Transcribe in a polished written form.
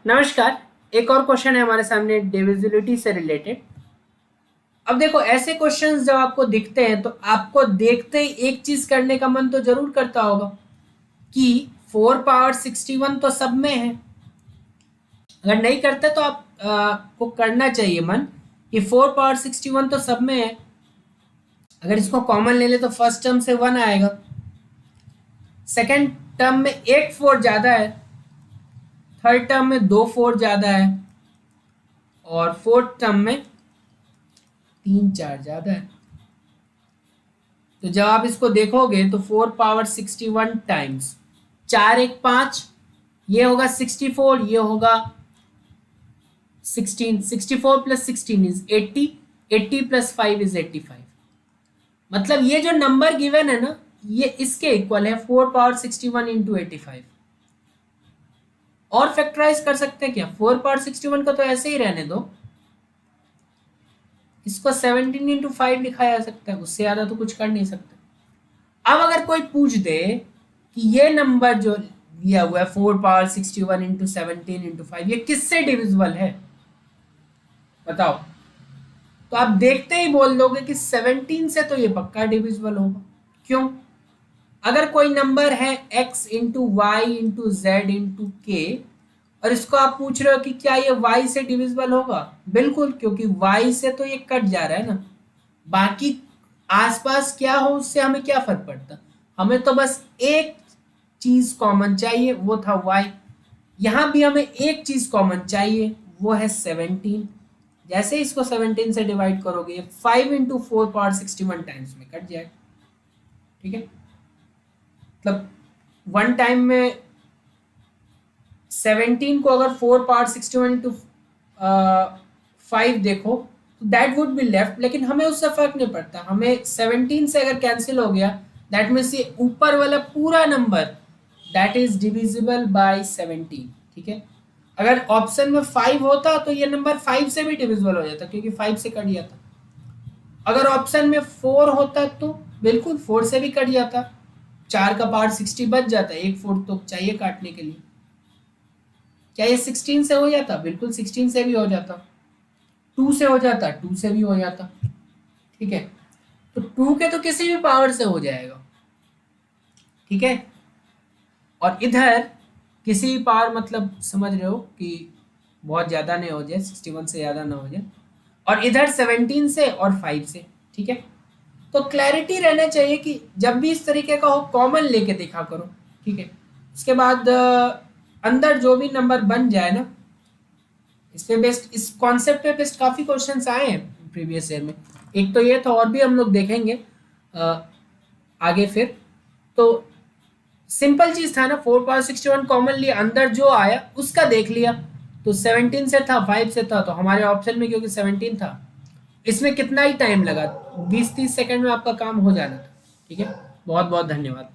नमस्कार। एक और क्वेश्चन है हमारे सामने डिविजिबिलिटी से रिलेटेड। अब देखो, ऐसे क्वेश्चंस जब आपको दिखते हैं तो आपको देखते ही एक चीज करने का मन तो जरूर करता होगा कि 4 पावर 61 तो सब में है। अगर नहीं करते तो को करना चाहिए मन कि 4 पावर 61 तो सब में है। अगर इसको कॉमन ले ले तो फर्स्ट टर्म से 1 आएगा, सेकेंड टर्म में एक 4 ज्यादा है, थर्ड टर्म में 2 4 ज्यादा है और फोर्थ टर्म में 3 4 ज्यादा है। तो जब आप इसको देखोगे तो 4 पावर 61 टाइम्स 4 1 5, ये होगा 64, ये होगा 16। 64 प्लस 16 इज 80, 80 प्लस 5 इज 85। मतलब ये जो नंबर गिवन है ना, ये इसके इक्वल है 4 पावर 61 इंटू 85। और फैक्टराइज कर सकते हैं क्या? 4 पावर 61 को तो ऐसे ही रहने दो, इसको 17 इंटू 5 लिखा जा सकता है, उससे ज्यादा तो कुछ कर नहीं सकते। अब अगर कोई पूछ दे कि ये नंबर जो दिया हुआ है 4 पावर 61 इंटू 17 इंटू 5, ये किससे डिविजिबल है बताओ? तो आप देखते ही बोल दोगे कि 17 से तो ये पक्का डिविजिबल होगा। क्यों? अगर कोई नंबर है x into y into z into k और इसको आप पूछ रहे हो कि क्या ये y से डिविजिबल होगा, बिल्कुल, क्योंकि y से तो ये कट जा रहा है ना। बाकी आसपास क्या हो उससे हमें क्या फर्क पड़ता, हमें तो बस एक चीज कॉमन चाहिए, वो था y। यहां भी हमें एक चीज कॉमन चाहिए, वो है 17। जैसे इसको 17 से डिवाइड करोगे, 5 इंटू 4 पावर 61 टाइम्स में कट जाएगा। ठीक है, मतलब वन टाइम में 17 को अगर 4 पावर 61 इंटू 5 देखो तो दैट वुड बी लेफ्ट, लेकिन हमें उससे फर्क नहीं पड़ता। हमें 17 से अगर कैंसिल हो गया, दैट मीन्स ये ऊपर वाला पूरा number that is divisible by 17। ठीक है, अगर ऑप्शन में 5 होता तो ये नंबर 5 से भी डिविजिबल हो जाता, क्योंकि 5 से कट जाता। अगर ऑप्शन में 4 होता तो बिल्कुल 4 से भी कट जाता, 4 का पावर 60 बच जाता, एक 4 तो चाहिए काटने के लिए। क्या ये 16 से हो जाता? बिल्कुल 16 से भी हो जाता। 2 से हो जाता, 2 से भी हो जाता। ठीक है, तो 2 के तो किसी भी पावर से हो जाएगा। ठीक है, और इधर किसी भी पावर, मतलब समझ रहे हो कि बहुत ज़्यादा नहीं हो जाए, 61 से ज़्यादा ना हो जाए, और इधर 17 से और 5 से। ठीक है, तो क्लैरिटी रहना चाहिए कि जब भी इस तरीके का हो कॉमन लेके देखा करो। ठीक है, उसके बाद अंदर जो भी नंबर बन जाए ना, इस पे बेस्ड, इस कॉन्सेप्ट पे बेस्ड काफ़ी क्वेश्चंस आए हैं प्रीवियस ईयर में। एक तो ये था, और भी हम लोग देखेंगे आगे फिर। तो सिंपल चीज था ना, 4 पावर 61 कॉमन लिया, अंदर जो आया उसका देख लिया। तो 17 से था, 5 से था, तो हमारे ऑप्शन में क्योंकि 17 था, इसमें कितना ही टाइम लगा, 20-30 सेकंड में आपका काम हो जाना था। ठीक है, बहुत बहुत धन्यवाद।